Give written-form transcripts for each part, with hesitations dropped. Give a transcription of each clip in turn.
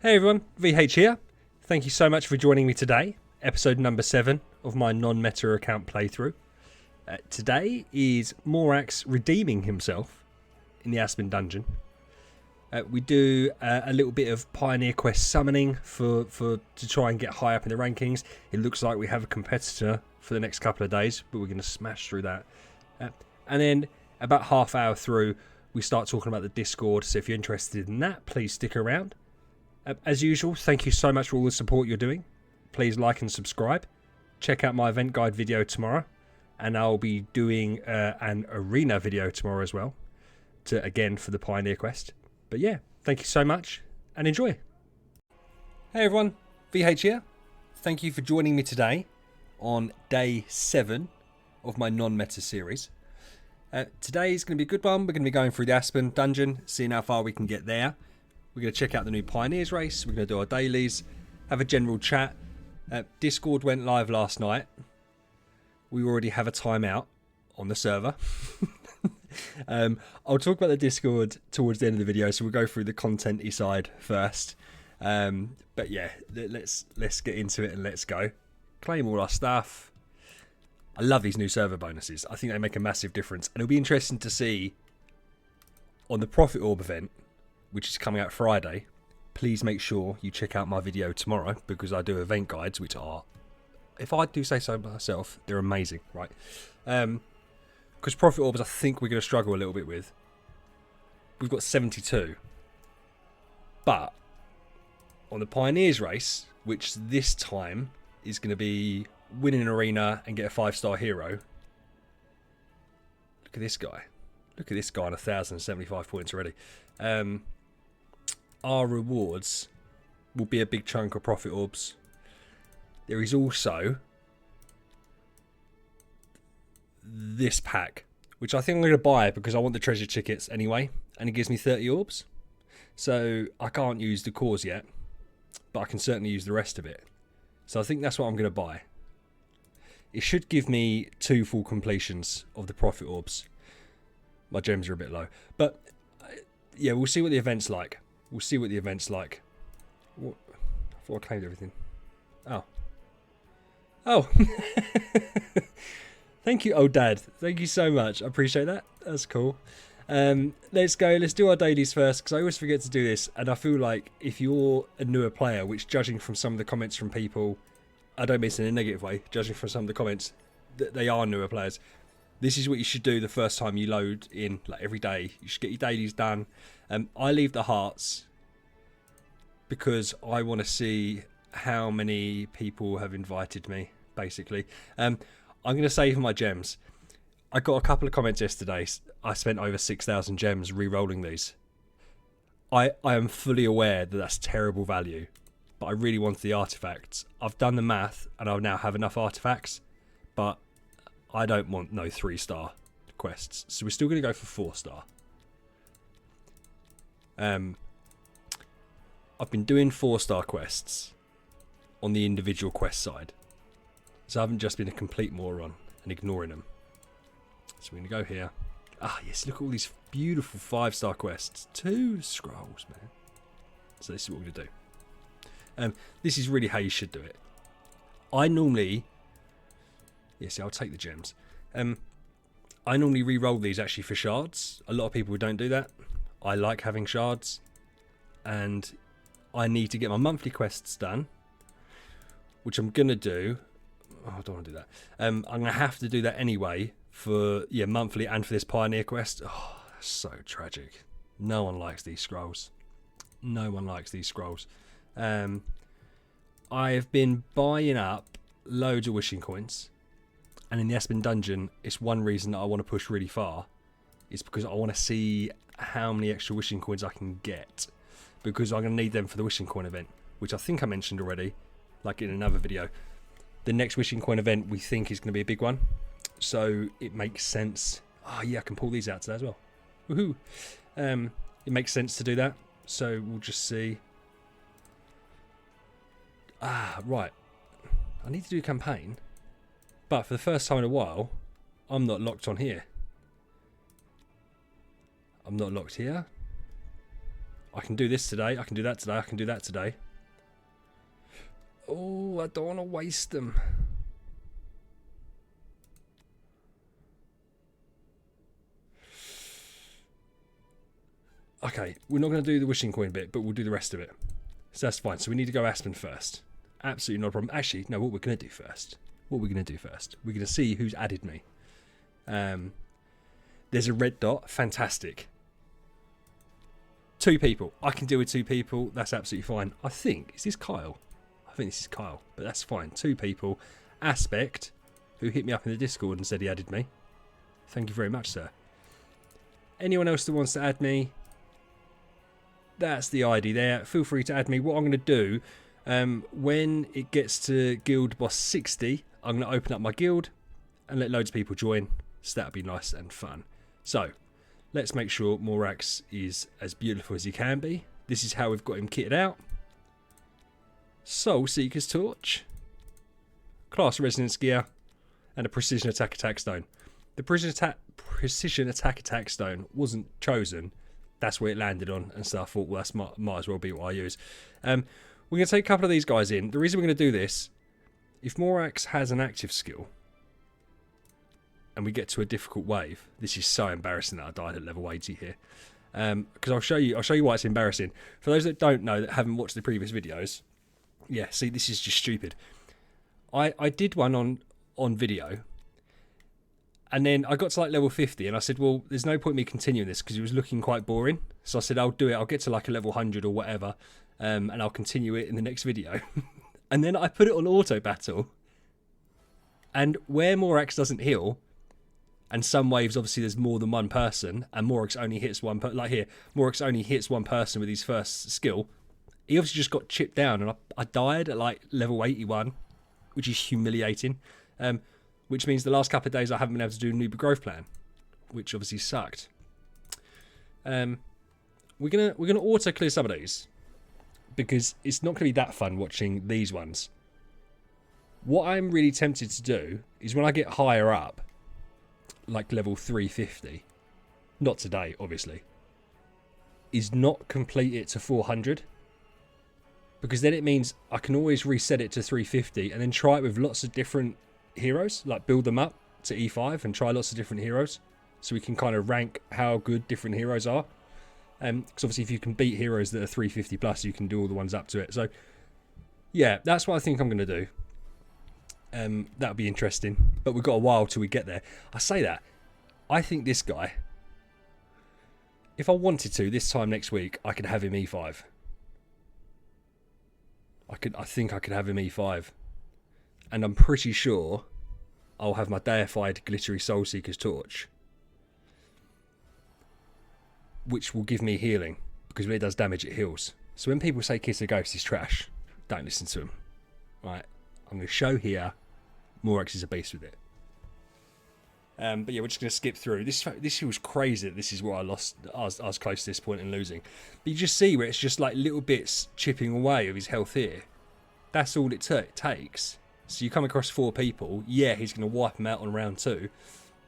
Hey everyone, VH here. Thank you so much for joining me today. Episode number 7 of my non-meta account playthrough. Today is Morax redeeming himself in the Aspen dungeon. We do a little bit of Pioneer Quest summoning to try and get high up in the rankings. It looks like we have a competitor for the next couple of days, but we're going to smash through that. And then about half hour through, we start talking about the Discord. So if you're interested in that, please stick around. As usual, thank you so much for all the support you're doing. Please like and subscribe. Check out my event guide video tomorrow. And I'll be doing an arena video tomorrow as well. Again, for the Pioneer Quest. But yeah, thank you so much and enjoy. Hey everyone, VH here. Thank you for joining me today on day 7 of my non-meta series. Today is going to be a good one. We're going to be going through the Aspen dungeon, seeing how far we can get there. We're going to check out the new Pioneers race. We're going to do our dailies, have a general chat. Discord went live last night. We already have a timeout on the server. I'll talk about the Discord towards the end of the video, so we'll go through the content-y side first. But yeah, let's get into it and let's go. Claim all our stuff. I love these new server bonuses. I think they make a massive difference. And it'll be interesting to see on the Profit Orb event, which is coming out Friday. Please make sure you check out my video tomorrow, because I do event guides, which are, if I do say so myself, they're amazing, right? Because Profit Orbs, I think we're going to struggle a little bit with. We've got 72. But on the Pioneers race, which this time is going to be win an arena and get a 5-star hero. Look at this guy. Look at this guy on 1,075 points already. Our rewards will be a big chunk of Profit Orbs. There is also this pack, which I think I'm going to buy because I want the treasure tickets anyway, and it gives me 30 orbs. So I can't use the cores yet, but I can certainly use the rest of it. So I think that's what I'm going to buy. It should give me 2 full completions of the Profit Orbs. My gems are a bit low, but yeah, we'll see what the event's like. We'll see what the event's like. What? I thought I claimed everything. Oh. Thank you, Dad. Thank you so much. I appreciate that. That's cool. Let's go. Let's do our dailies first, because I always forget to do this. And I feel like if you're a newer player, which judging from some of the comments from people, I don't mean this in a negative way, judging from some of the comments, that they are newer players. This is what you should do the first time you load in, like every day. You should get your dailies done. I leave the hearts because I want to see how many people have invited me, basically. I'm going to save my gems. I got a couple of comments yesterday. I spent over 6,000 gems re-rolling these. I am fully aware that that's terrible value, but I really wanted the artifacts. I've done the math and I now have enough artifacts, but I don't want no 3-star quests. So we're still going to go for 4-star. I've been doing 4-star quests on the individual quest side. So I haven't just been a complete moron and ignoring them. So we're going to go here. Ah, yes, look at all these beautiful 5-star quests. 2 scrolls, man. So this is what we're going to do. This is really how you should do it. I normally... Yes, I'll take the gems. I normally re-roll these actually for shards. A lot of people don't do that. I like having shards. And I need to get my monthly quests done, which I'm going to do. Oh, I don't want to do that. I'm going to have to do that anyway for monthly and for this Pioneer Quest. Oh, that's so tragic. No one likes these scrolls. No one likes these scrolls. I have been buying up loads of wishing coins. And in the Aspen dungeon, it's one reason that I want to push really far. It's because I want to see how many extra wishing coins I can get. Because I'm going to need them for the wishing coin event, which I think I mentioned already, like in another video. The next wishing coin event we think is going to be a big one. So it makes sense. Oh yeah, I can pull these out today as well. Woohoo! It makes sense to do that. So we'll just see. Right. I need to do a campaign. But for the first time in a while, I'm not locked on here. I'm not locked here. I can do this today. I can do that today. I can do that today. Oh, I don't want to waste them. Okay, we're not going to do the wishing coin bit, but we'll do the rest of it. So that's fine. So we need to go Aspen first. Absolutely not a problem. Actually, no, what we're going to do first. We're going to see who's added me. There's a red dot. Fantastic. 2 people. I can deal with 2 people. That's absolutely fine. I think, is this Kyle? I think this is Kyle, but that's fine. 2 people. Aspect, who hit me up in the Discord and said he added me. Thank you very much, sir. Anyone else that wants to add me, that's the ID there. Feel free to add me. What I'm going to do, when it gets to Guild Boss 60, I'm going to open up my guild and let loads of people join. So that'll be nice and fun. So, let's make sure Morax is as beautiful as he can be. This is how we've got him kitted out. Soul Seeker's Torch. Class Resonance Gear. And a Precision Attack Stone. The Precision Attack Stone wasn't chosen. That's where it landed on and stuff. I thought, well, that might as well be what I use. We're going to take a couple of these guys in. The reason we're going to do this, if Morax has an active skill, and we get to a difficult wave, this is so embarrassing that I died at level 80 here. Because I'll show you why it's embarrassing. For those that don't know, that haven't watched the previous videos, yeah, see, this is just stupid. I did one on video, and then I got to like level 50, and I said, well, there's no point in me continuing this because it was looking quite boring. So I said, I'll do it. I'll get to like a level 100 or whatever, and I'll continue it in the next video. And then I put it on auto battle, and where Morax doesn't heal, and some waves obviously there's more than one person, and Morax only hits one like here, Morax only hits one person with his first skill. He obviously just got chipped down, and I died at like level 81, which is humiliating. Which means the last couple of days I haven't been able to do a newbie growth plan, which obviously sucked. We're gonna auto clear some of these because it's not gonna be that fun watching these ones. What I'm really tempted to do is when I get higher up, like level 350, not today obviously, is not complete it to 400, because then it means I can always reset it to 350 and then try it with lots of different heroes, like build them up to E5 and try lots of different heroes, so we can kind of rank how good different heroes are. Because obviously if you can beat heroes that are 350 plus, you can do all the ones up to it. So yeah, that's what I think I'm going to do. That'll be interesting, but we've got a while till we get there. I say that, I think this guy, if I wanted to, this time next week, I could have him E5. I think I could have him E5. And I'm pretty sure I'll have my deified glittery Soul Seeker's Torch, which will give me healing, because when it does damage, it heals. So when people say Kiss a Ghost is trash, don't listen to them. Right, I'm going to show here Morax is a beast with it. But yeah, we're just going to skip through. This feels crazy that this is where I lost. I was close to this point and losing. But you just see where it's just like little bits chipping away of his health here. That's all it takes. So you come across 4 people, yeah, he's going to wipe them out on round 2.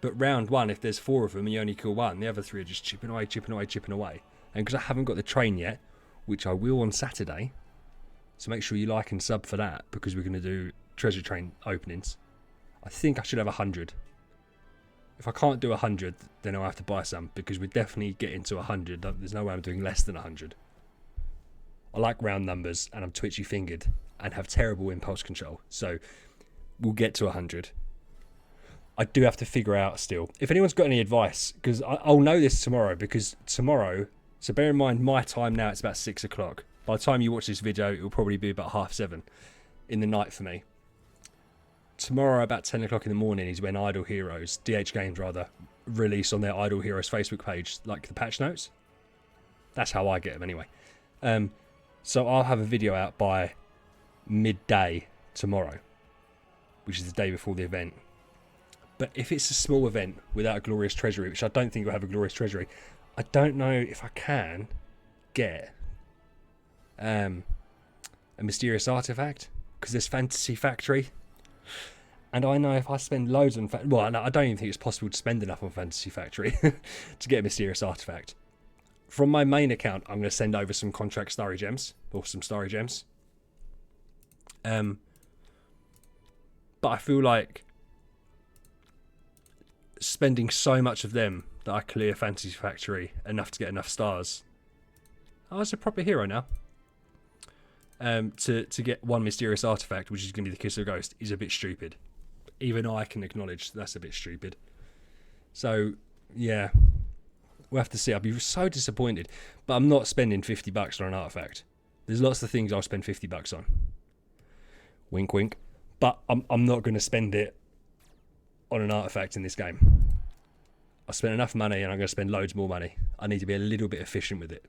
But round 1, if there's 4 of them and you only kill 1, the other 3 are just chipping away. And because I haven't got the train yet, which I will on Saturday, so make sure you like and sub for that, because we're going to do treasure train openings. I think I should have 100. If I can't do 100, then I'll have to buy some, because we're definitely getting to 100. There's no way I'm doing less than 100. I like round numbers, and I'm twitchy-fingered and have terrible impulse control. So we'll get to 100. I do have to figure out still. If anyone's got any advice, because I'll know this tomorrow, because tomorrow, so bear in mind my time now, it's about 6 o'clock. By the time you watch this video, it'll probably be about 7:30 in the night for me. Tomorrow about 10 o'clock in the morning is when Idle Heroes, DH Games rather, release on their Idle Heroes Facebook page, like the patch notes. That's how I get them anyway. So I'll have a video out by midday tomorrow, which is the day before the event. But if it's a small event without a glorious treasury, which I don't think will have a glorious treasury, I don't know if I can get a mysterious artifact, because there's Fantasy Factory, and I know if I spend loads on I don't even think it's possible to spend enough on Fantasy Factory to get a mysterious artifact. from my main account, I'm going to send over some contract starry gems or some starry gems. But I feel like spending so much of them that I clear Fantasy Factory enough to get enough stars. Oh, it's a proper hero now. To get one mysterious artifact, which is going to be the Kiss of Ghost, is a bit stupid. Even I can acknowledge that's a bit stupid. So, yeah. We'll have to see. I'll be so disappointed. But I'm not spending $50 on an artifact. There's lots of things I'll spend $50 on. Wink, wink. But I'm not going to spend it on an artifact in this game. I spent enough money and I'm going to spend loads more money. I need to be a little bit efficient with it.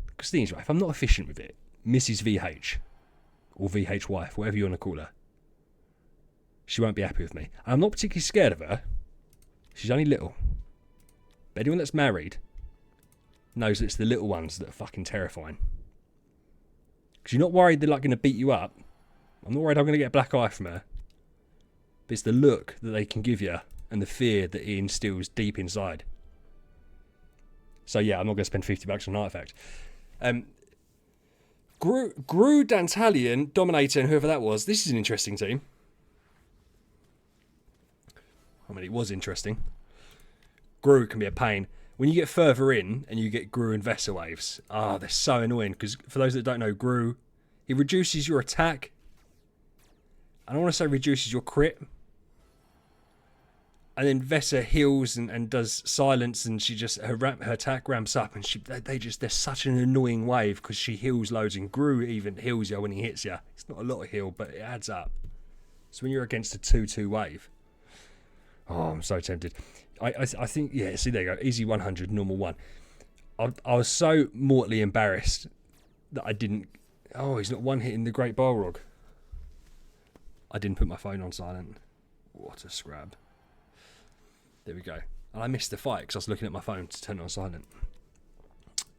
Because the thing is, right, if I'm not efficient with it, Mrs. VH, or VH wife, whatever you want to call her, she won't be happy with me. I'm not particularly scared of her. She's only little. But anyone that's married knows that it's the little ones that are fucking terrifying. Because you're not worried they're like going to beat you up. I'm not worried I'm going to get a black eye from her. But it's the look that they can give you and the fear that it instills deep inside. So yeah, I'm not going to spend $50 on an artifact. Gru, Dantalion, Dominator, and whoever that was. This is an interesting team. I mean, it was interesting. Gru can be a pain. When you get further in and you get Gru and Vessel Waves, they're so annoying. Because for those that don't know, Gru, he reduces your attack. I don't want to say reduces your crit. And then Vessa heals and does silence, and she just her attack ramps up, and they're such an annoying wave because she heals loads, and Gru even heals you when he hits you. It's not a lot of heal, but it adds up. So when you're against a 2-2 wave, I'm so tempted. I think, yeah, see, there you go, easy 100, normal 1. I was so mortally embarrassed that I didn't. Oh, he's not one hitting the Great Balrog. I didn't put my phone on silent. What a scrab. There we go. And I missed the fight because I was looking at my phone to turn it on silent.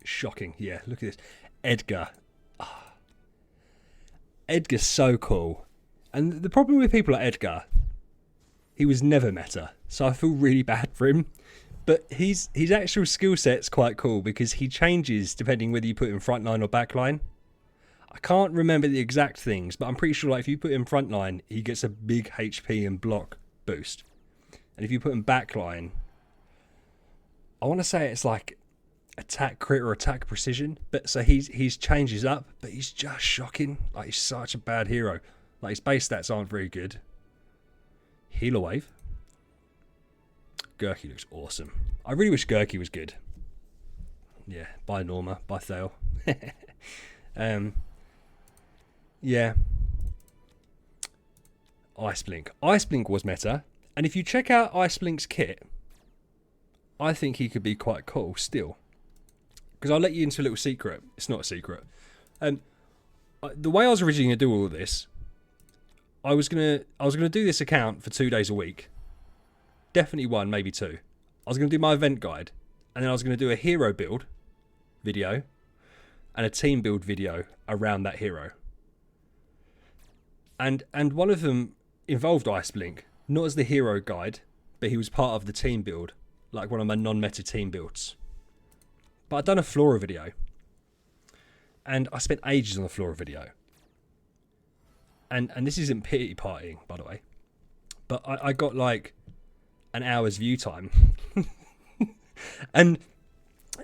Shocking. Yeah, look at this. Edgar. Edgar's so cool. And the problem with people like Edgar, he was never meta. So I feel really bad for him. But his actual skill set's quite cool because he changes depending whether you put him frontline or backline. I can't remember the exact things, but I'm pretty sure like if you put him frontline, he gets a big HP and block boost. And if you put him backline, I want to say it's like attack crit or attack precision. But so he's changes up, but he's just shocking. Like he's such a bad hero. Like his base stats aren't very good. Healer wave. Gurky looks awesome. I really wish Gurky was good. Yeah, by Norma, by Thale. Yeah. Iceblink. Iceblink was meta. And if you check out Iceblink's kit, I think he could be quite cool still. Because I'll let you into a little secret. It's not a secret. The way I was originally going to do all of this, I was gonna do this account for 2 days a week. Definitely 1, maybe 2. I was going to do my event guide. And then I was going to do a hero build video and a team build video around that hero. And one of them involved Iceblink. Not as the hero guide, but he was part of the team build, like one of my non-meta team builds. But I'd done a Flora video, and I spent ages on the Flora video. And this isn't pity partying, by the way, but I got like an hour's view time, and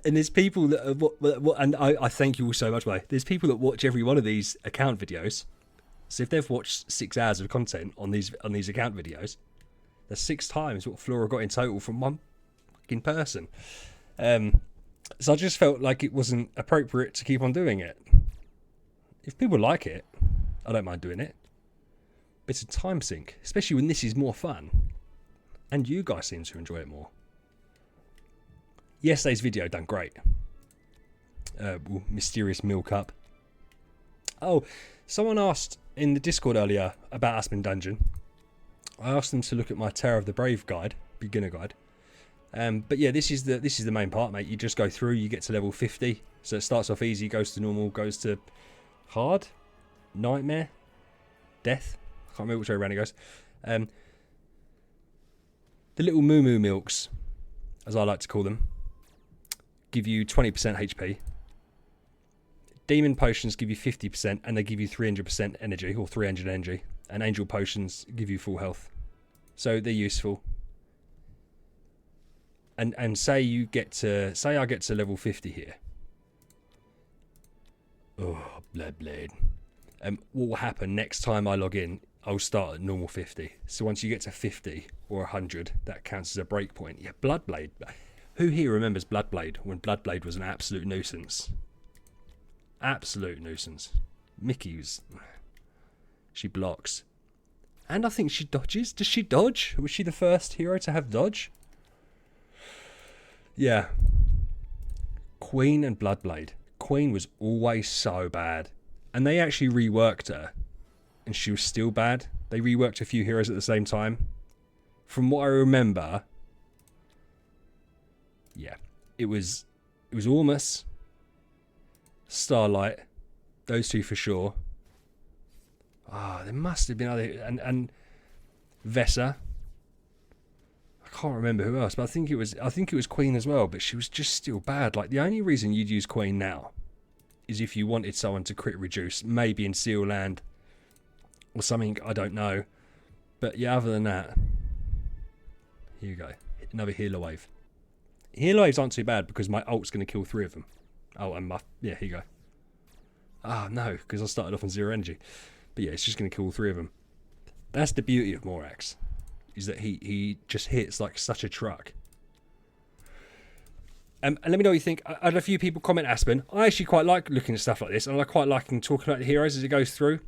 there's people that and I thank you all so much, by the way. There's people that watch every one of these account videos. So if they've watched 6 hours of content on these account videos, that's 6 times what Flora got in total from one fucking person. So I just felt like it wasn't appropriate to keep on doing it. If people like it, I don't mind doing it. But it's a time sink, especially when this is more fun. And you guys seem to enjoy it more. Yesterday's video done great. Mysterious milk up. Oh, someone asked in the Discord earlier about Aspen Dungeon. I asked them to look at my Terror of the Brave guide, beginner guide. But yeah, this is the main part, mate. You just go through, you get to level 50. So it starts off easy, goes to normal, goes to hard, nightmare, death. I can't remember which way around it goes. The little moo milks, as I like to call them. give you 20% HP. Demon potions give you 50%, and they give you 300% energy, or 300 energy. And angel potions give you full health. So they're useful. And say I get to level 50 here. Oh, Bloodblade. What will happen next time I log in? I'll start at normal 50. So once you get to 50 or 100, that counts as a breakpoint. Yeah, Bloodblade. Who here remembers Bloodblade when Bloodblade was an absolute nuisance? Absolute nuisance. Mickey's. She blocks. And I think she dodges. Does she dodge? Was she the first hero to have dodge? Yeah. Queen and Bloodblade. Queen was always so bad. And they actually reworked her. And she was still bad. They reworked a few heroes at the same time. From what I remember... Yeah. It was Ormus, Starlight, those two for sure. There must have been other... And Vesa. I can't remember who else, but I think it was Queen as well, but she was just still bad. Like, the only reason you'd use Queen now is if you wanted someone to crit reduce, maybe in Seal Land or something, I don't know. But yeah, other than that, here you go. Another healer wave. Healer waves aren't too bad because my ult's going to kill 3 of them. Oh, and yeah, here you go. No, because I started off on 0 energy. But yeah, it's just going to kill all 3 of them. That's the beauty of Morax, is that he just hits like such a truck. And let me know what you think. I had a few people comment Aspen. I actually quite like looking at stuff like this, and I quite like talking about the heroes as it goes through.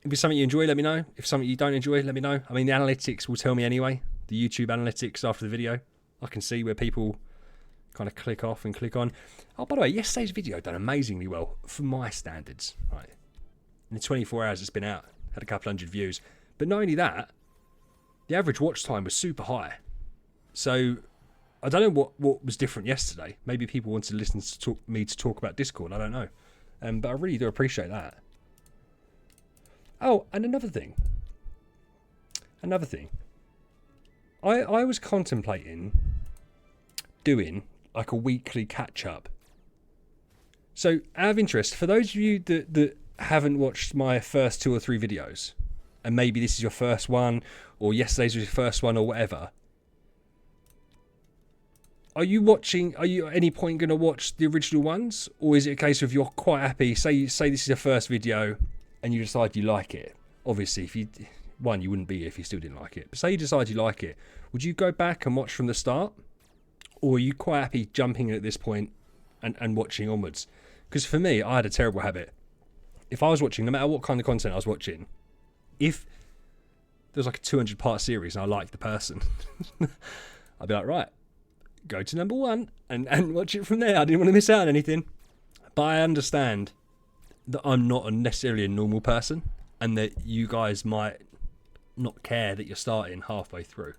If it's something you enjoy, let me know. If something you don't enjoy, let me know. I mean, the analytics will tell me anyway. The YouTube analytics after the video. I can see where people kind of click off and click on. Oh, by the way, yesterday's video done amazingly well for my standards. Right. In the 24 hours it's been out, had a couple hundred views. But not only that, the average watch time was super high. So I don't know what was different yesterday. Maybe people wanted to listen to me talk about Discord. I don't know. But I really do appreciate that. Oh, and another thing. I was contemplating doing like a weekly catch-up. So, out of interest, for those of you that haven't watched my first 2 or 3 videos, and maybe this is your first one, or yesterday's was your first one, or whatever, are you at any point going to watch the original ones? Or is it a case of you're quite happy, say this is your first video, and you decide you like it? Obviously, if you wouldn't be here if you still didn't like it. But say you decide you like it, would you go back and watch from the start? Or are you quite happy jumping in at this point and watching onwards? Because for me, I had a terrible habit. If I was watching, no matter what kind of content I was watching, if there was like a 200-part series and I liked the person, I'd be like, right, go to number 1 and watch it from there. I didn't want to miss out on anything. But I understand that I'm not necessarily a normal person and that you guys might not care that you're starting halfway through.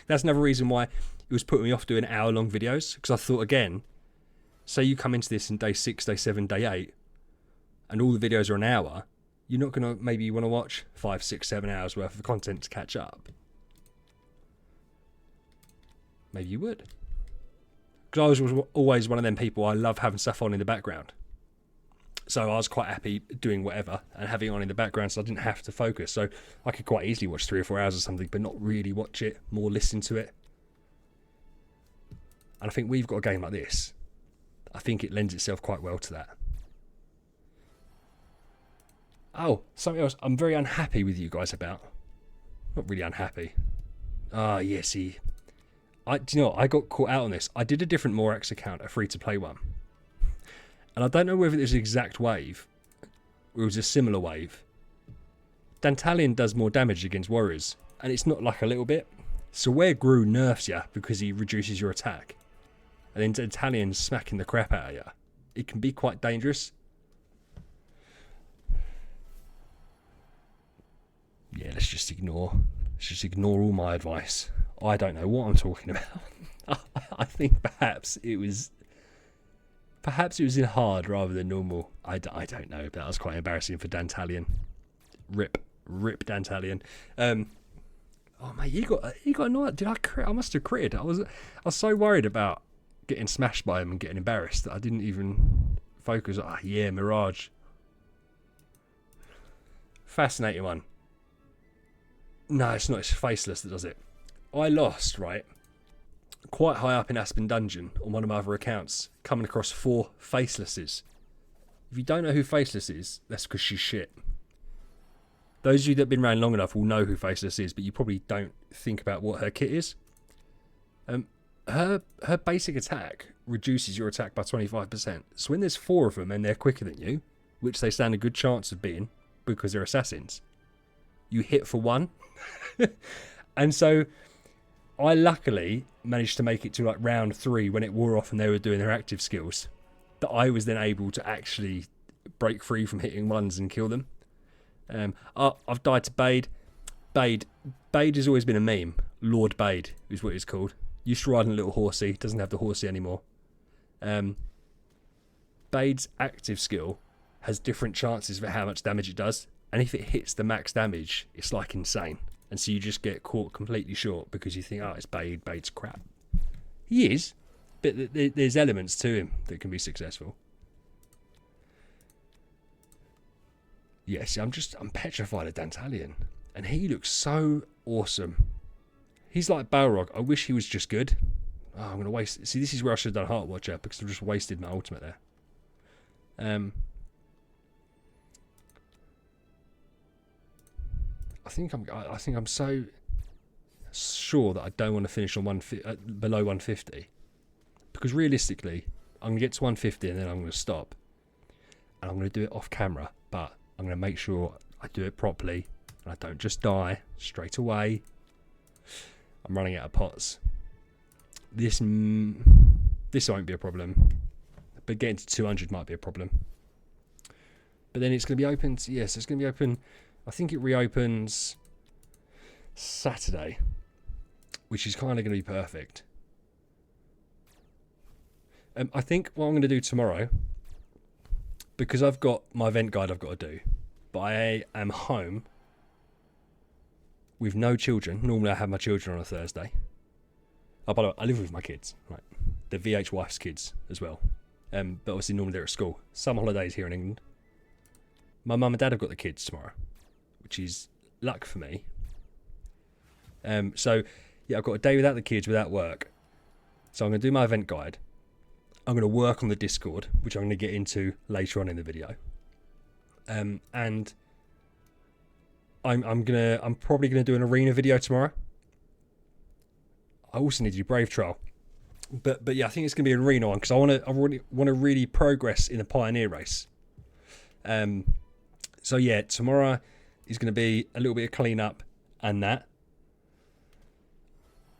That's another reason why it was putting me off doing hour-long videos, because I thought, again, say you come into this in day 6, day 7, day 8, and all the videos are an hour, you're not going to maybe want to watch 5, 6, 7 hours worth of content to catch up. Maybe you would. Because I was always one of them people, I love having stuff on in the background. So I was quite happy doing whatever and having it on in the background so I didn't have to focus. So I could quite easily watch 3 or 4 hours or something, but not really watch it, more listen to it. And I think we've got a game like this. I think it lends itself quite well to that. Oh, something else I'm very unhappy with you guys about. Not really unhappy. Yes, do you know what? I got caught out on this. I did a different Morax account, a free-to-play one. And I don't know whether it was the exact wave, or it was a similar wave. Dantalion does more damage against warriors, and it's not like a little bit. So where Gru nerfs you because he reduces your attack, and then Dantalion's smacking the crap out of you, it can be quite dangerous. Yeah, let's just ignore all my advice. I don't know what I'm talking about. I think perhaps it was in hard rather than normal. I don't know, but that was quite embarrassing for Dantalion. Rip Dantalion. Oh mate, you got annoyed. Did I crit? I must have critted. I was so worried about getting smashed by him and getting embarrassed that I didn't even focus. Ah, yeah, Mirage. Fascinating one. No, it's not. It's Faceless that does it. I lost, right, quite high up in Aspen Dungeon on one of my other accounts, coming across 4 Facelesses. If you don't know who Faceless is, that's because she's shit. Those of you that have been around long enough will know who Faceless is, but you probably don't think about what her kit is. Her basic attack reduces your attack by 25%. So when there's 4 of them and they're quicker than you, which they stand a good chance of being because they're assassins, you hit for 1. And so I luckily managed to make it to like round 3 when it wore off and they were doing their active skills, that I was then able to actually break free from hitting ones and kill them. I've died to Bade. Bade has always been a meme. Lord Bade is what it's called. Used to ride on a little horsey. Doesn't have the horsey anymore. Bade's active skill has different chances for how much damage it does. And if it hits the max damage, it's like insane. And so you just get caught completely short because you think, oh, it's Bade. Bade's crap. He is. But there's elements to him that can be successful. Yes, I'm petrified of Dantalion. And he looks so awesome. He's like Balrog. I wish he was just good. Oh, I'm going to waste... See, this is where I should have done Heart Watcher because I've just wasted my ultimate there. I think I'm so sure that I don't want to finish on below 150. Because realistically, I'm going to get to 150 and then I'm going to stop. And I'm going to do it off camera. But I'm going to make sure I do it properly. And I don't just die straight away. I'm running out of pots. This won't be a problem. But getting to 200 might be a problem. But then it's going to be open. Yes, it's going to be open. I think it reopens Saturday. Which is kind of going to be perfect. I think what I'm going to do tomorrow, because I've got my event guide I've got to do, but I am home with no children. Normally I have my children on a Thursday. Oh, by the way, I live with my kids, right? The VH wife's kids as well. But obviously normally they're at school. Summer holidays here in England. My mum and dad have got the kids tomorrow, which is luck for me. So, yeah, I've got a day without the kids, without work. So I'm going to do my event guide. I'm going to work on the Discord, which I'm going to get into later on in the video. And I'm probably going to do an arena video tomorrow. I also need to do Brave Trial. But yeah, I think it's going to be an arena one because I want to really progress in the Pioneer race. So yeah, tomorrow is going to be a little bit of clean up and that.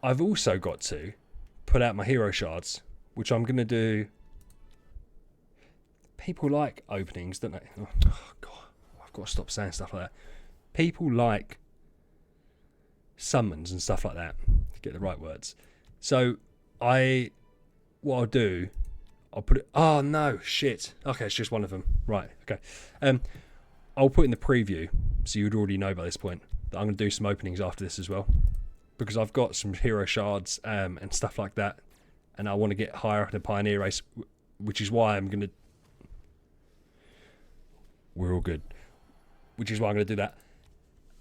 I've also got to put out my hero shards, which I'm going to do. People like openings, don't they? Oh God, I've got to stop saying stuff like that. People like summons and stuff like that, to get the right words. So what I'll do, I'll put it. Oh no, shit. Okay, it's just one of them. Right. Okay. I'll put in the preview, so you'd already know by this point that I'm going to do some openings after this as well, because I've got some hero shards and stuff like that, and I want to get higher up in the Pioneer race, which is why I'm going to. We're all good. Which is why I'm going to do that.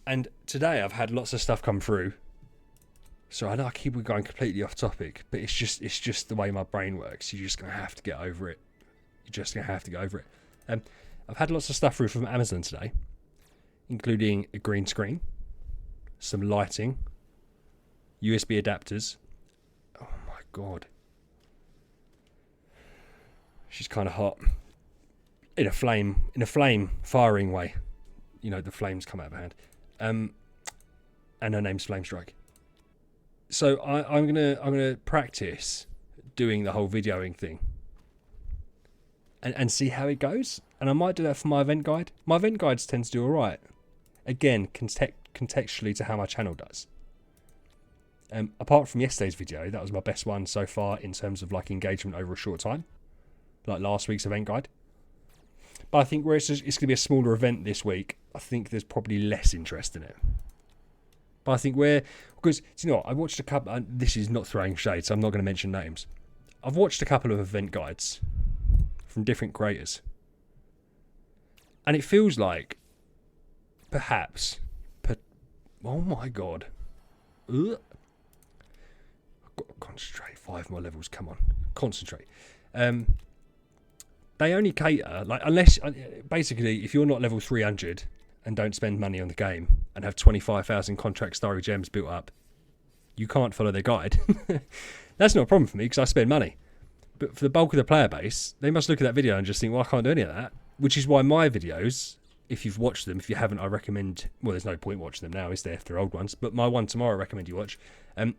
And today I've had lots of stuff come through. So I know I keep going completely off topic, but it's just the way my brain works. You're just going to have to get over it. I've had lots of stuff through from Amazon today, including a green screen, some lighting, USB adapters. Oh my God. She's kind of hot. In a flame firing way. You know, the flames come out of her hand. And her name's Flamestrike. So I'm gonna practice doing the whole videoing thing. And see how it goes. And I might do that for my event guide. My event guides tend to do alright. Again, contextually to how my channel does. Apart from yesterday's video, that was my best one so far in terms of like engagement over a short time. Like last week's event guide. But I think where it's going to be a smaller event this week, I think there's probably less interest in it. But I think because, you know what, I watched a couple, and this is not throwing shade, so I'm not going to mention names. I've watched a couple of event guides from different creators, and it feels like perhaps, oh my god, ugh. I've got to concentrate. 5 more levels. Come on, concentrate. They only cater, like, unless basically if you're not level 300 and don't spend money on the game and have 25,000 contract starry gems built up, you can't follow their guide. That's not a problem for me because I spend money. But for the bulk of the player base, they must look at that video and just think, well, I can't do any of that. Which is why my videos, if you've watched them, if you haven't, I recommend, well, there's no point watching them now, is there, if they're old ones, but my one tomorrow I recommend you watch,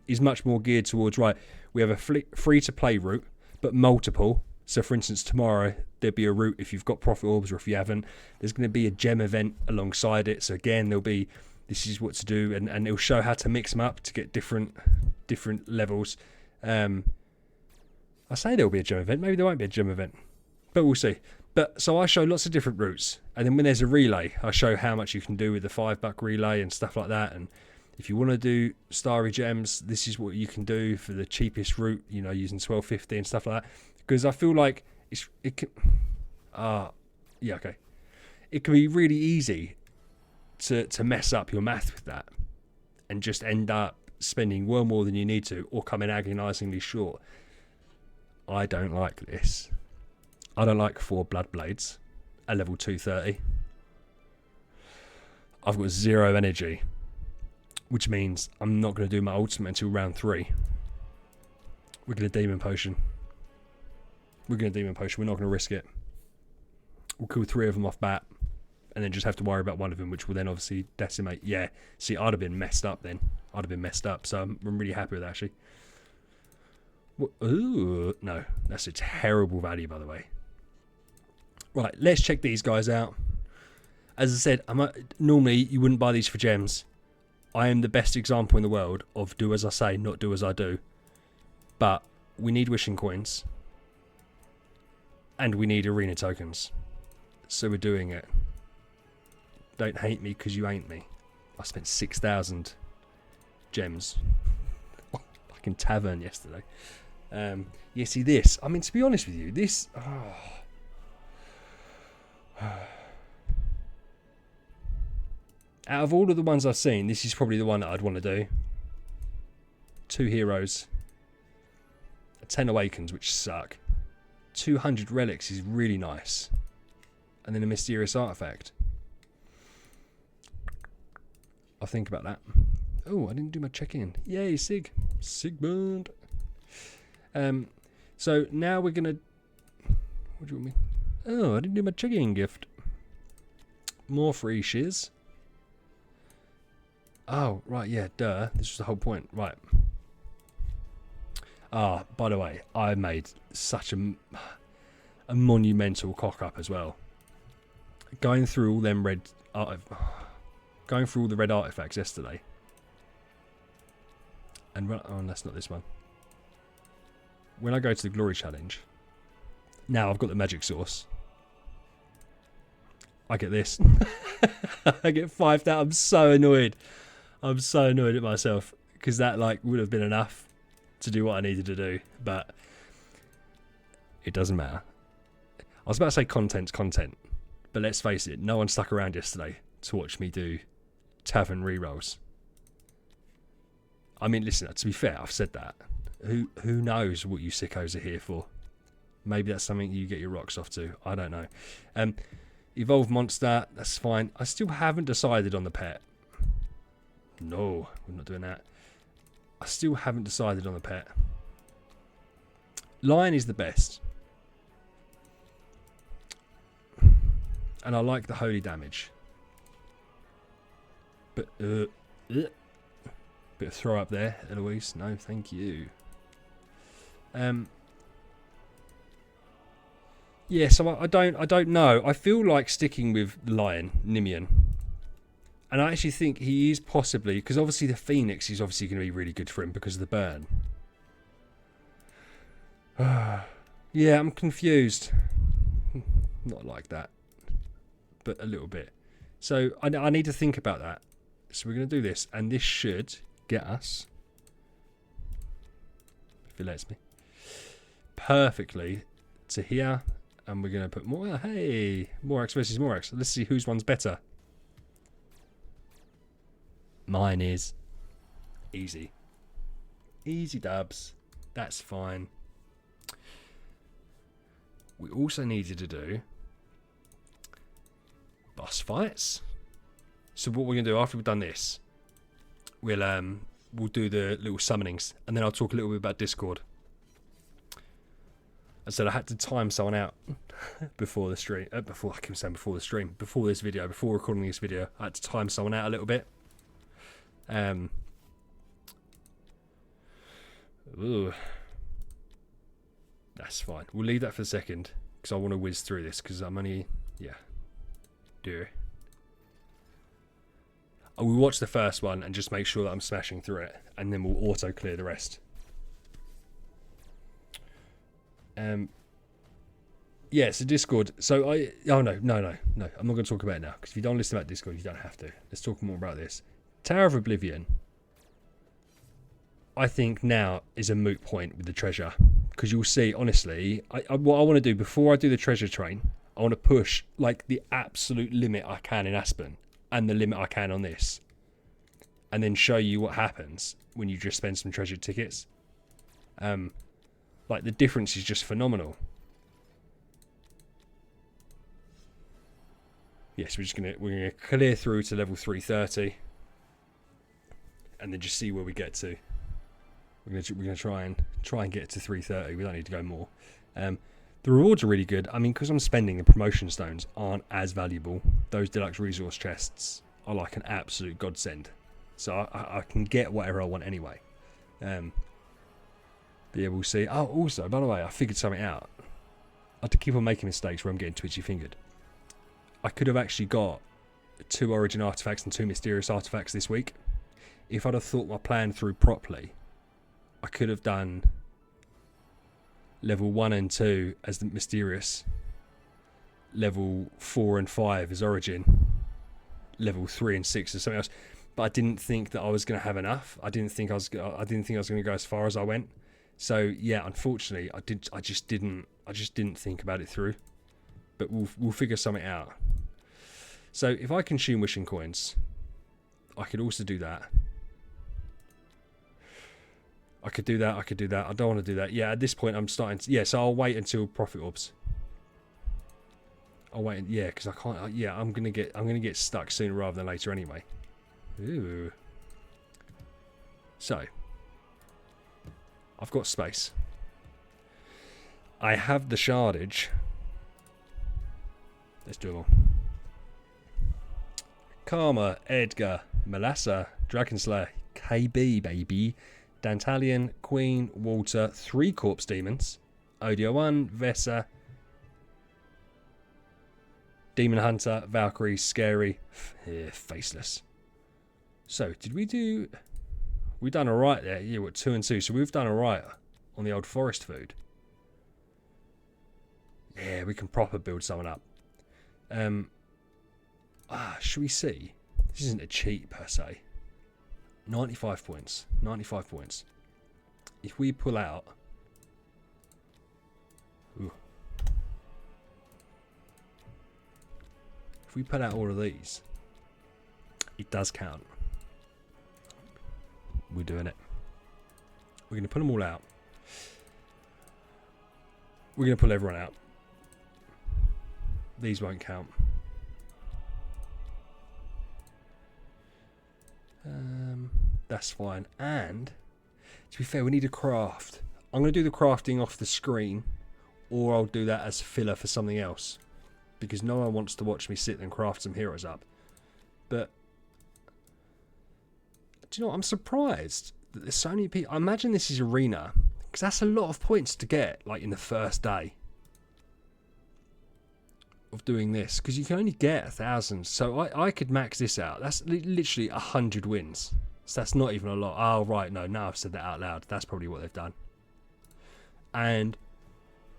is much more geared towards, right, we have a free-to-play route, but multiple. So, for instance, tomorrow there'll be a route if you've got profit orbs, or if you haven't, there's going to be a gem event alongside it. So again, there'll be, this is what to do, and it'll show how to mix them up to get different levels. I say there'll be a gem event, maybe there won't be a gem event, but we'll see. But so I show lots of different routes, and then when there's a relay, I show how much you can do with the $5 relay and stuff like that. And if you want to do starry gems, this is what you can do for the cheapest route, you know, using 1250 and stuff like that. Because I feel like it can be really easy to mess up your math with that and just end up spending well more than you need to, or coming agonisingly short. I don't like this. I don't like 4 blood blades at level 230. I've got 0 energy, which means I'm not going to do my ultimate until round 3. We're going to demon potion. We're not going to risk it. We'll kill 3 of them off bat, and then just have to worry about one of them, which will then obviously decimate. Yeah, see, I'd have been messed up then. So I'm really happy with that, actually. Ooh, no, that's a terrible value, by the way. Right, let's check these guys out. As I said, normally you wouldn't buy these for gems. I am the best example in the world of do as I say, not do as I do. But we need wishing coins. And we need arena tokens. So we're doing it. Don't hate me because you ain't me. I spent 6,000 gems. Like in Tavern yesterday. Yeah, see this. I mean, to be honest with you, this... Out of all of the ones I've seen, this is probably the one that I'd want to do. 2 heroes. 10 awakens, which suck. 200 relics is really nice. And then a mysterious artifact. I'll think about that. Oh, I didn't do my check-in. Yay, Sig. Sigmund. So now we're going to... What do you want me... Oh, I didn't do my check-in gift. More free shiz. Oh, right, yeah, duh. This was the whole point. Right. Ah, by the way, I made such a monumental cock-up as well. Going through all them going through all the red artifacts yesterday. And oh, that's not this one. When I go to the glory challenge, now I've got the magic source. I get this. I get 5,000. I'm so annoyed. I'm so annoyed at myself because that would have been enough to do what I needed to do, but it doesn't matter. I was about to say content's content, but let's face it, no one stuck around yesterday to watch me do tavern rerolls. I mean, listen, to be fair, I've said that. Who knows what you sickos are here for? Maybe that's something you get your rocks off to. I don't know. Evolved monster, that's fine. I still haven't decided on the pet. No, we're not doing that. I still haven't decided on the pet. Lion is the best. And I like the holy damage. But, bit of throw up there, Eloise. No, thank you. Yeah, so I don't know. I feel like sticking with Lion, Nimian. And I actually think he is possibly, because obviously the Phoenix is obviously going to be really good for him because of the burn. Yeah, I'm confused. Not like that, but a little bit. So I need to think about that. So we're going to do this, and this should get us, if it lets me, perfectly to here. And we're going to put more. Hey, Morax versus Morax. Let's see whose one's better. Mine is. Easy. Easy dubs. That's fine. We also needed to do boss fights. So what we're going to do after we've done this, we'll do the little summonings, and then I'll talk a little bit about Discord. I said I had to time someone out before the stream. Before this video, before recording this video, I had to time someone out a little bit. Ooh. That's fine. We'll leave that for a second because I want to whiz through this because I'm only, I will watch the first one and just make sure that I'm smashing through it, and then we'll auto clear the rest. Yeah, so Discord. So no, I'm not going to talk about it now because if you don't listen about Discord, you don't have to. Let's talk more about this. Tower of Oblivion, I think now is a moot point with the treasure, because you'll see, honestly, what I want to do before I do the treasure train, I want to push like the absolute limit I can in Aspen and the limit I can on this, and then show you what happens when you just spend some treasure tickets. Like the difference is just phenomenal. Yes, we're gonna clear through to level 330, and then just see where we get to. We're gonna try and get to 330. We don't need to go more. The rewards are really good. I mean, because I'm spending, the promotion stones aren't as valuable. Those deluxe resource chests are like an absolute godsend. So I can get whatever I want anyway. But yeah, we'll see. Oh, also, by the way, I figured something out. I had to keep on making mistakes where I'm getting twitchy fingered. I could have actually got 2 origin artifacts and 2 mysterious artifacts this week. If I'd have thought my plan through properly, I could have done level 1 and 2 as the mysterious, level 4 and 5 as origin, level 3 and 6 as something else. But I didn't think that I was going to have enough. I didn't think I was going to go as far as I went. So yeah, unfortunately, I just didn't think about it through. But we'll figure something out. So if I consume wishing coins, I could also do that. I could do that. I don't want to do that. Yeah, at this point I'm starting to... Yeah, so I'll wait until profit orbs. I'll wait. Yeah, because I can't... Yeah, I'm gonna get stuck sooner rather than later anyway. Ooh. So, I've got space. I have the shardage. Let's do them all. Karma, Edgar, Melassa, Dragonslayer, KB, baby. Dantalion, Queen, Walter, 3 Corpse Demons, Odio1, Vesa, Demon Hunter, Valkyrie, Scary, Faceless. So, did we do... We've done alright there. Yeah, we're 2 and 2. So we've done alright on the old forest food. Yeah, we can proper build someone up. Should we see? This isn't a cheat per se. 95 points. 95 points. If we pull out... Ooh. If we pull out all of these, it does count. We're doing it. We're going to pull them all out. We're going to pull everyone out. These won't count. That's fine. And to be fair, we need a craft. I'm going to do the crafting off the screen, or I'll do that as filler for something else, because no one wants to watch me sit and craft some heroes up. But do you know what? I'm surprised that there's so many people. I imagine this is arena, because that's a lot of points to get, like in the first day of doing this, because you can only get 1,000. So I could max this out. That's literally 100 wins. So that's not even a lot. Oh right, no, now I've said that out loud. That's probably what they've done. And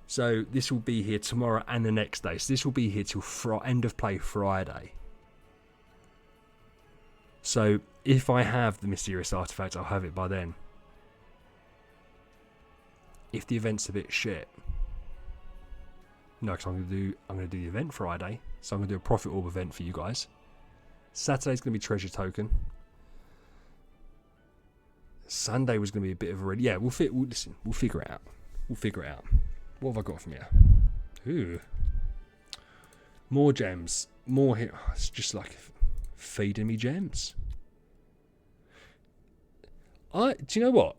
so this will be here tomorrow and the next day. So this will be here till end of play Friday. So if I have the mysterious artifact, I'll have it by then. if the event's a bit shit. No, because I'm gonna do the event Friday, so I'm gonna do a profit orb event for you guys. Saturday's gonna be treasure token. Sunday was gonna be a bit of a yeah. We'll figure it out. We'll figure it out. What have I got from here? Ooh, more gems, more here. Oh, it's just like feeding me gems. Do you know what?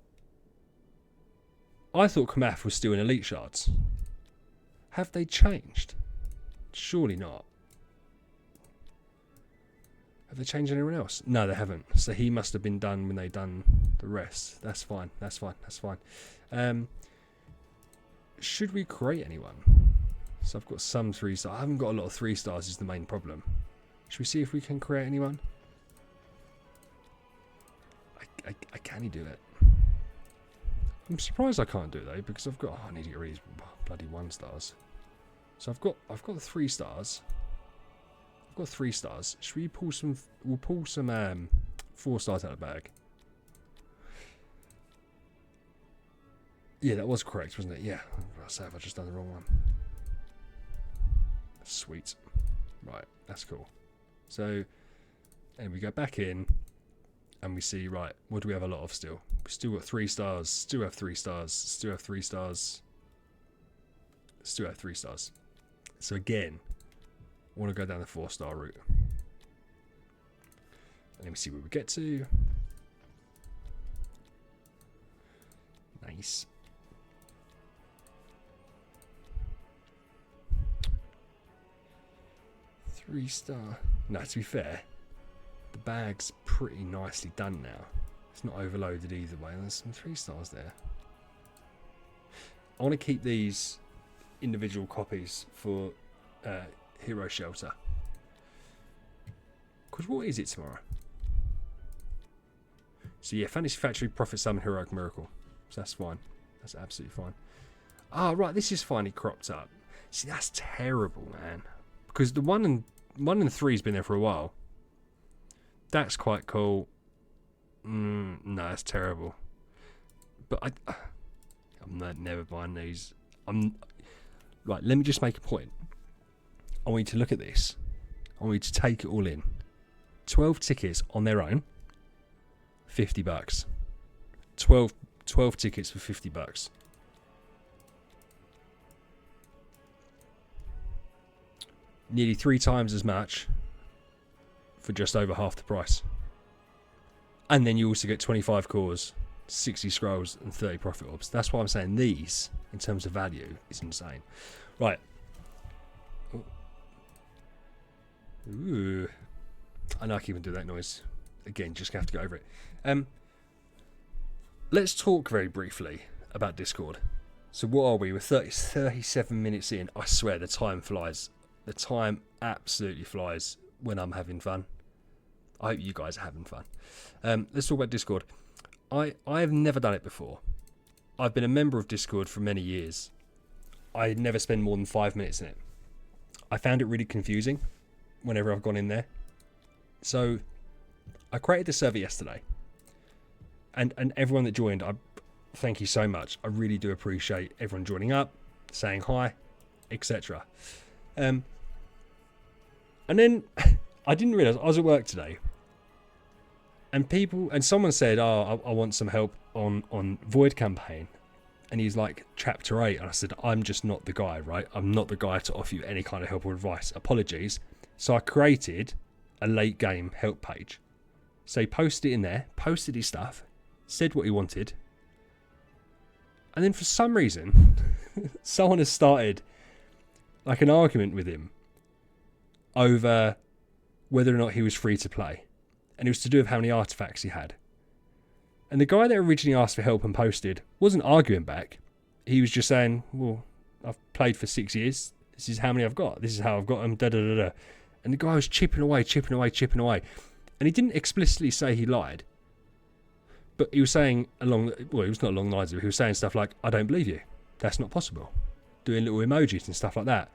I thought Kamath was still in elite shards. Have they changed? Surely not. Have they changed anyone else? No, they haven't. So he must have been done when they done the rest. That's fine. That's fine. That's fine. Should we create anyone? So I've got some 3 stars. I haven't got a lot of 3 stars is the main problem. Should we see if we can create anyone? I can do it. I'm surprised I can't do it though, because I've got I need to get rid of these bloody 1 stars. So I've got the 3 stars. I've got 3 stars. Should we pull some? We'll pull some 4 stars out of the bag. Yeah, that was correct, wasn't it? Yeah. Have I just done the wrong one? Sweet. Right, that's cool. So, and we go back in, and we see, right, what do we have a lot of still? We still got 3 stars. Still have 3 stars. Still have 3 stars. Still have 3 stars. So again, I want to go down the 4-star route. And let me see where we get to. Nice. Three-star. No, to be fair, the bag's pretty nicely done now. It's not overloaded either way. There's some 3 stars there. I want to keep these individual copies for Hero Shelter. Because what is it tomorrow? So yeah, Fantasy Factory, Prophet Summon, Heroic Miracle. So that's fine. That's absolutely fine. Ah, right, this is finally cropped up. See, that's terrible, man. Because the 1 and 3 has been there for a while. That's quite cool. No, that's terrible. But I'm never buying these. Right, let me just make a point. I want you to look at this. I want you to take it all in. 12 tickets on their own, $50. 12 tickets for $50. Nearly 3 times as much for just over half the price. And then you also get 25 cores, 60 scrolls, and 30 profit orbs. That's why I'm saying these, in terms of value, is insane. Right. Ooh. I know I can even do that noise. Again, just gonna have to go over it. Let's talk very briefly about Discord. So what are we? We're 37 minutes in. I swear the time flies. The time absolutely flies when I'm having fun. I hope you guys are having fun. Let's talk about Discord. I have never done it before. I've been a member of Discord for many years. I never spend more than 5 minutes in it. I found it really confusing whenever I've gone in there. So I created the server yesterday. And everyone that joined, I thank you so much. I really do appreciate everyone joining up, saying hi, etc. And then I didn't realise I was at work today, and someone said, "Oh, I want some help on Void campaign," and he's like chapter 8, and I said, "I'm just not the guy, right? I'm not the guy to offer you any kind of help or advice. Apologies." So I created a late game help page. So he posted it in there, posted his stuff, said what he wanted, and then for some reason, someone has started like an argument with him over whether or not he was free to play. And it was to do with how many artifacts he had. And the guy that originally asked for help and posted wasn't arguing back. He was just saying, well, I've played for 6 years. This is how many I've got. This is how I've got them. Da, da, da, da. And the guy was chipping away. And he didn't explicitly say he lied. But he was saying he was not along the lines of it. He was saying stuff like, I don't believe you. That's not possible. Doing little emojis and stuff like that.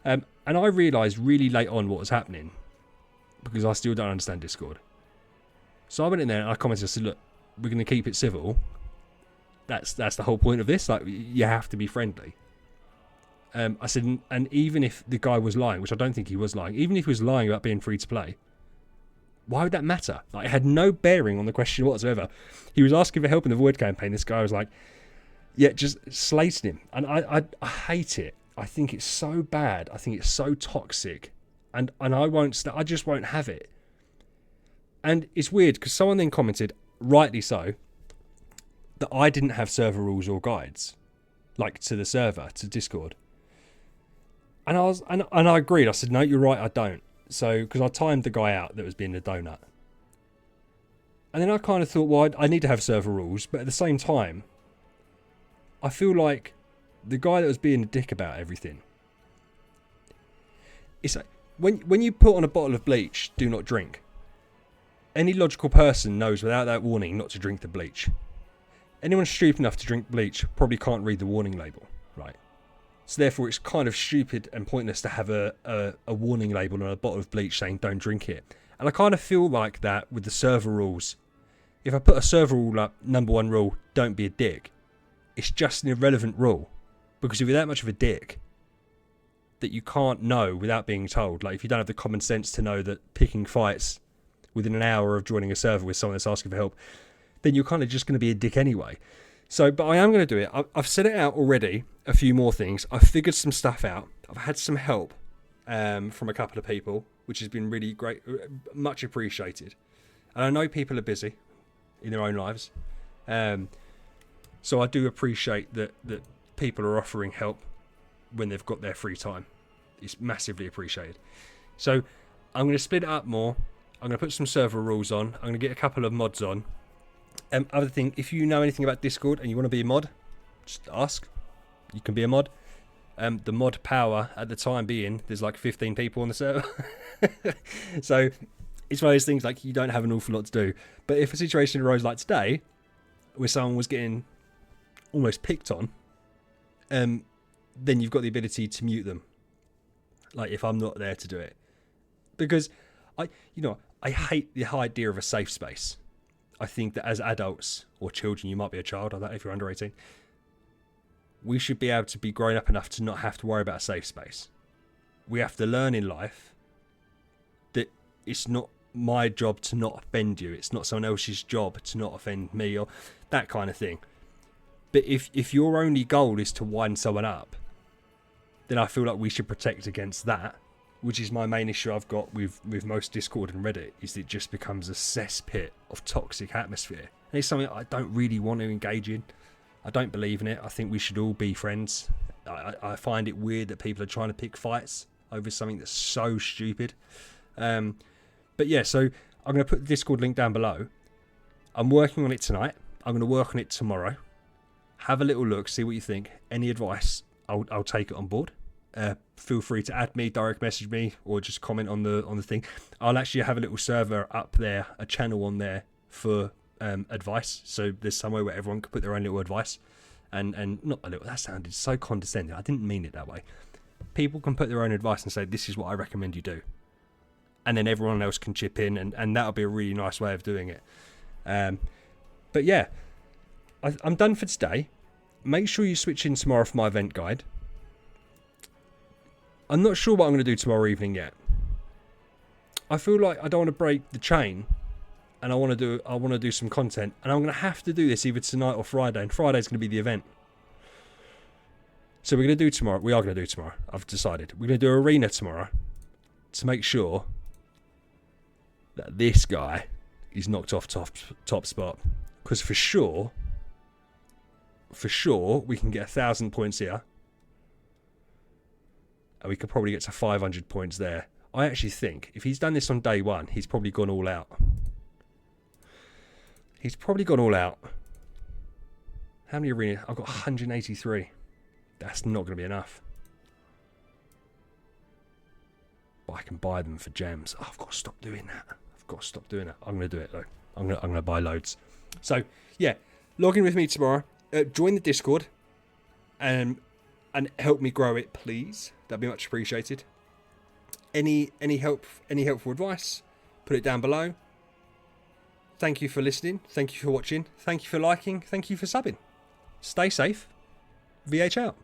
And I realised really late on what was happening, because I still don't understand Discord. So I went in there and I commented, I said, look, we're going to keep it civil. That's the whole point of this. Like, you have to be friendly. I said, and even if the guy was lying, which I don't think he was lying, even if he was lying about being free to play, why would that matter? Like, it had no bearing on the question whatsoever. He was asking for help in the Void campaign. This guy was like, yeah, just slating him. And I hate it. I think it's so bad. I think it's so toxic. And I just won't have it. And it's weird because someone then commented, rightly so, that I didn't have server rules or guides, like to the server, to Discord. And I agreed. I said, no, you're right, I don't. So, because I timed the guy out that was being a donut. And then I kind of thought, well, I need to have server rules, but at the same time, I feel like the guy that was being a dick about everything, it's like, when you put on a bottle of bleach, do not drink. Any logical person knows without that warning not to drink the bleach. Anyone stupid enough to drink bleach probably can't read the warning label, right? So therefore it's kind of stupid and pointless to have a warning label on a bottle of bleach saying don't drink it. And I kind of feel like that with the server rules. If I put a server rule up, number 1 rule, don't be a dick. It's just an irrelevant rule. Because if you're that much of a dick that you can't know without being told, like if you don't have the common sense to know that picking fights within an hour of joining a server with someone that's asking for help, then you're kind of just going to be a dick anyway. So, but I am going to do it. I've set it out already, a few more things. I've figured some stuff out. I've had some help from a couple of people, which has been really great, much appreciated. And I know people are busy in their own lives. So I do appreciate that people are offering help when they've got their free time. It's massively appreciated. So I'm going to split it up more. I'm going to put some server rules on. I'm going to get a couple of mods on. Other thing, if you know anything about Discord and you want to be a mod, just ask. You can be a mod. The mod power at the time being, there's like 15 people on the server. So it's one of those things like you don't have an awful lot to do. But if a situation arose like today, where someone was getting almost picked on, then you've got the ability to mute them. Like if I'm not there to do it. Because I hate the idea of a safe space. I think that as adults or children, you might be a child, I don't know if you're under 18, we should be able to be grown up enough to not have to worry about a safe space. We have to learn in life that it's not my job to not offend you. It's not someone else's job to not offend me or that kind of thing. But if your only goal is to wind someone up, then I feel like we should protect against that, which is my main issue I've got with most Discord and Reddit, is it just becomes a cesspit of toxic atmosphere. And it's something I don't really want to engage in. I don't believe in it. I think we should all be friends. I find it weird that people are trying to pick fights over something that's so stupid. But yeah, so I'm going to put the Discord link down below. I'm working on it tonight. I'm going to work on it tomorrow. Have a little look, see what you think. Any advice, I'll take it on board. Feel free to add me, direct message me, or just comment on the thing. I'll actually have a little server up there, a channel on there for advice. So there's somewhere where everyone can put their own little advice, and not a little. That sounded so condescending. I didn't mean it that way. People can put their own advice and say, this is what I recommend you do, and then everyone else can chip in, and that'll be a really nice way of doing it. But yeah, I'm done for today. Make sure you switch in tomorrow for my event guide. I'm not sure what I'm going to do tomorrow evening yet. I feel like I don't want to break the chain, and I want to do some content, and I'm going to have to do this either tonight or Friday, and Friday's going to be the event. So we're going to do tomorrow. We are going to do tomorrow. I've decided we're going to do arena tomorrow to make sure that this guy is knocked off top spot, because for sure we can get 1,000 points here. And we could probably get to 500 points there. I actually think if he's done this on day one, he's probably gone all out. He's probably gone all out. How many arenas? I've got 183. That's not going to be enough. But I can buy them for gems. Oh, I've got to stop doing that. I'm going to do it though. I'm going to buy loads. So yeah, log in with me tomorrow. Join the Discord. And help me grow it, please. That'd be much appreciated. Any helpful advice, put it down below. Thank you for listening. Thank you for watching. Thank you for liking. Thank you for subbing. Stay safe. VH out.